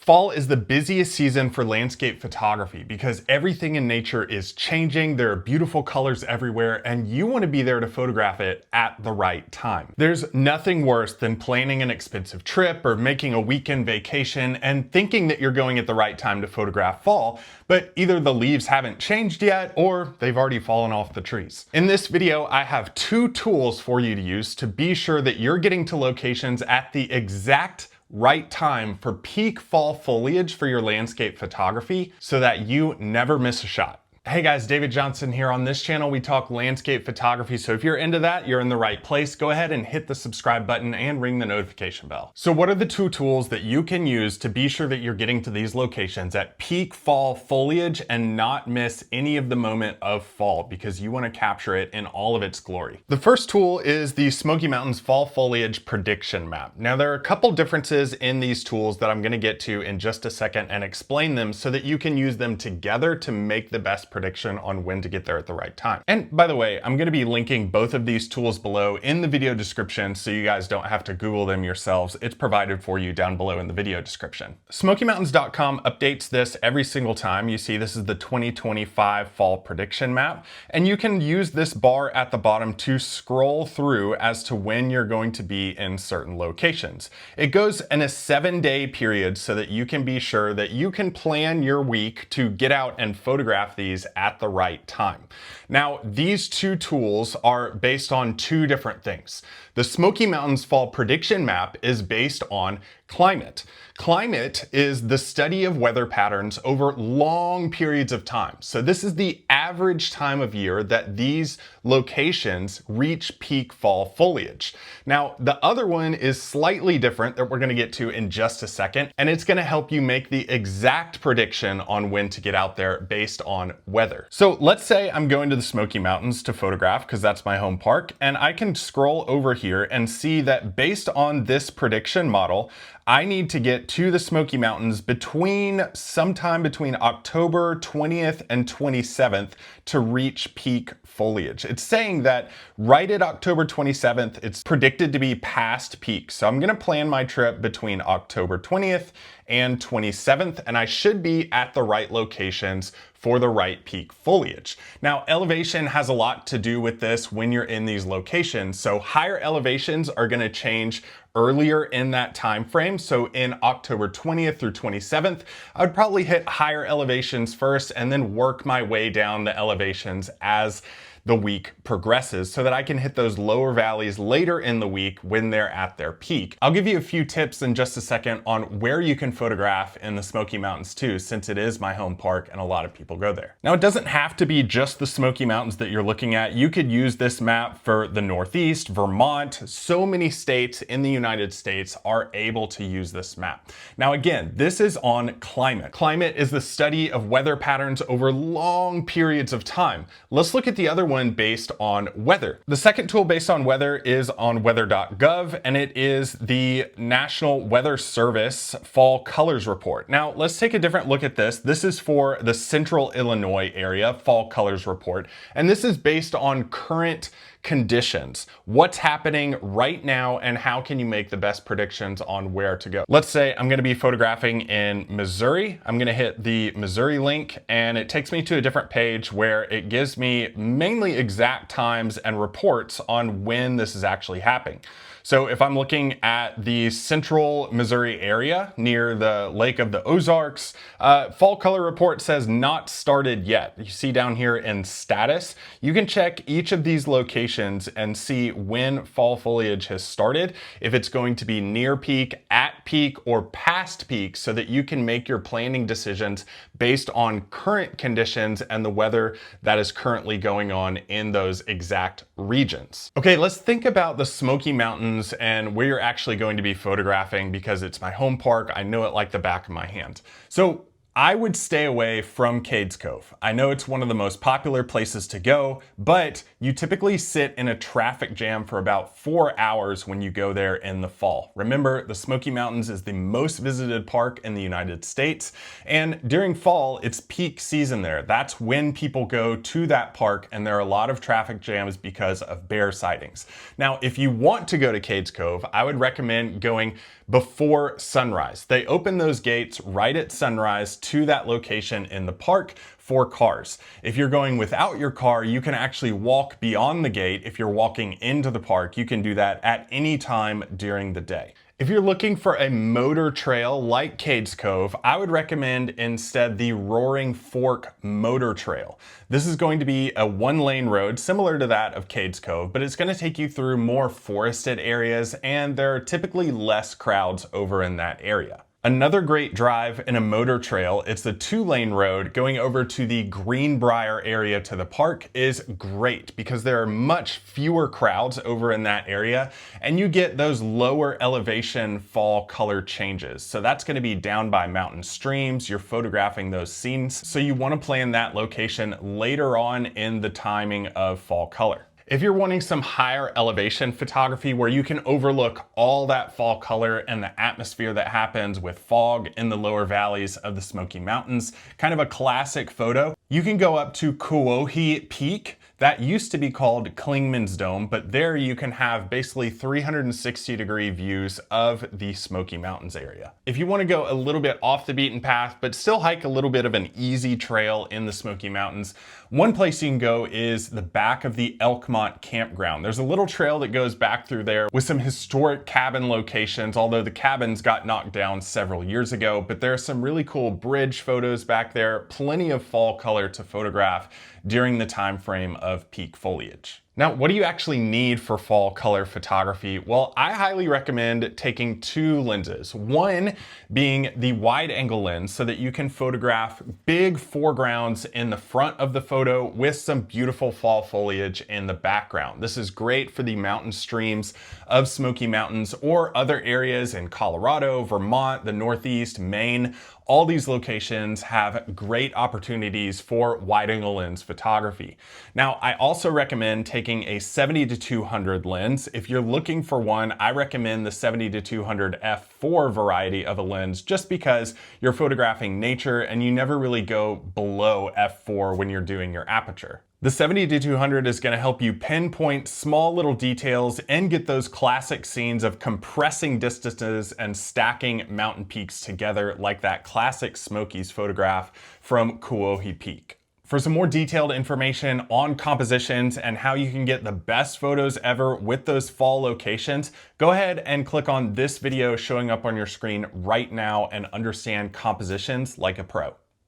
Fall is the busiest season for landscape photography because everything in nature is changing. There are beautiful colors everywhere, and you want to be there to photograph it at the right time. There's nothing worse than planning an expensive trip or making a weekend vacation and thinking that you're going at the right time to photograph fall, but either the leaves haven't changed yet or they've already fallen off the trees. In this video, I have 2 tools for you to use to be sure that you're getting to locations at the exact right time for peak fall foliage for your landscape photography so that you never miss a shot. Hey guys, David Johnston here. On this channel, we talk landscape photography. So if you're into that, you're in the right place. Go ahead and hit the subscribe button and ring the notification bell. So what are the 2 tools that you can use to be sure that you're getting to these locations at peak fall foliage and not miss any of the moment of fall, because you want to capture it in all of its glory? The first tool is the Smoky Mountains Fall Foliage Prediction Map. Now there are a couple differences in these tools that I'm going to get to in just a second and explain them so that you can use them together to make the best prediction on when to get there at the right time. And by the way, I'm going to be linking both of these tools below in the video description so you guys don't have to Google them yourselves. It's provided for you down below in the video description. SmokyMountains.com updates this every single time. You see this is the 2025 fall prediction map, and you can use this bar at the bottom to scroll through as to when you're going to be in certain locations. It goes in a 7-day period so that you can be sure that you can plan your week to get out and photograph these at the right time. Now, these 2 tools are based on 2 different things. The Smoky Mountains Fall Prediction Map is based on climate. Climate is the study of weather patterns over long periods of time. So this is the average time of year that these locations reach peak fall foliage. Now, the other one is slightly different that we're going to get to in just a second, and it's going to help you make the exact prediction on when to get out there based on weather. So let's say I'm going to the Smoky Mountains to photograph because that's my home park, and I can scroll over here and see that based on this prediction model, I need to get to the Smoky Mountains sometime between October 20th and 27th to reach peak foliage. It's saying that right at October 27th, it's predicted to be past peak. So I'm going to plan my trip between October 20th and 27th, and I should be at the right locations for the right peak foliage. Now, elevation has a lot to do with this when you're in these locations. So higher elevations are going to change earlier in that time frame. So in October 20th through 27th, I would probably hit higher elevations first and then work my way down the elevations as the week progresses so that I can hit those lower valleys later in the week when they're at their peak. I'll give you a few tips in just a second on where you can photograph in the Smoky Mountains too, since it is my home park and a lot of people go there. Now, it doesn't have to be just the Smoky Mountains that you're looking at. You could use this map for the Northeast, Vermont. So many states in the United States are able to use this map. Now, again, this is on climate. Climate is the study of weather patterns over long periods of time. Let's look at the other one based on weather. The second tool based on weather is on weather.gov, and it is the National Weather Service Fall Colors Report. Now, let's take a different look at this. This is for the Central Illinois area Fall Colors Report, and this is based on current conditions. What's happening right now and how can you make the best predictions on where to go? Let's say I'm going to be photographing in Missouri. I'm going to hit the Missouri link and it takes me to a different page where it gives me mainly exact times and reports on when this is actually happening. So if I'm looking at the central Missouri area near the Lake of the Ozarks, fall color report says not started yet. You see down here in status, you can check each of these locations and see when fall foliage has started, if it's going to be near peak, at peak, or past peak, so that you can make your planning decisions based on current conditions and the weather that is currently going on in those exact regions. Okay, let's think about the Smoky Mountains and where you're actually going to be photographing because it's my home park. I know it like the back of my hand. So I would stay away from Cades Cove. I know it's one of the most popular places to go, but you typically sit in a traffic jam for about 4 hours when you go there in the fall. Remember, the Smoky Mountains is the most visited park in the United States, and during fall, it's peak season there. That's when people go to that park, and there are a lot of traffic jams because of bear sightings. Now, if you want to go to Cades Cove, I would recommend going before sunrise. They open those gates right at sunrise to that location in the park for cars. If you're going without your car, you can actually walk beyond the gate. If you're walking into the park, you can do that at any time during the day. If you're looking for a motor trail like Cades Cove, I would recommend instead the Roaring Fork Motor Trail. This is going to be a 1-lane road similar to that of Cades Cove, but it's going to take you through more forested areas, and there are typically less crowds over in that area. Another great drive in a motor trail, it's the 2-lane road going over to the Greenbrier area to the park, is great because there are much fewer crowds over in that area, and you get those lower elevation fall color changes. So that's going to be down by mountain streams. You're photographing those scenes, so you want to plan that location later on in the timing of fall color. If you're wanting some higher elevation photography where you can overlook all that fall color and the atmosphere that happens with fog in the lower valleys of the Smoky Mountains, kind of a classic photo, you can go up to Kuohi Peak. That used to be called Klingman's Dome, but there you can have basically 360-degree views of the Smoky Mountains area. If you want to go a little bit off the beaten path, but still hike a little bit of an easy trail in the Smoky Mountains, one place you can go is the back of the Elkmont Campground. There's a little trail that goes back through there with some historic cabin locations, although the cabins got knocked down several years ago, but there are some really cool bridge photos back there, plenty of fall color to photograph during the time frame of peak foliage. Now, what do you actually need for fall color photography? Well, I highly recommend taking 2 lenses. One being the wide angle lens so that you can photograph big foregrounds in the front of the photo with some beautiful fall foliage in the background. This is great for the mountain streams of Smoky Mountains or other areas in Colorado, Vermont, the Northeast, Maine. All these locations have great opportunities for wide angle lens photography. Now, I also recommend taking a 70-200 lens. If you're looking for one, I recommend the 70-200 f4 variety of a lens just because you're photographing nature and you never really go below f4 when you're doing your aperture. The 70-200 is going to help you pinpoint small little details and get those classic scenes of compressing distances and stacking mountain peaks together like that classic Smokies photograph from Kuohi Peak. For some more detailed information on compositions and how you can get the best photos ever with those fall locations, go ahead and click on this video showing up on your screen right now and understand compositions like a pro.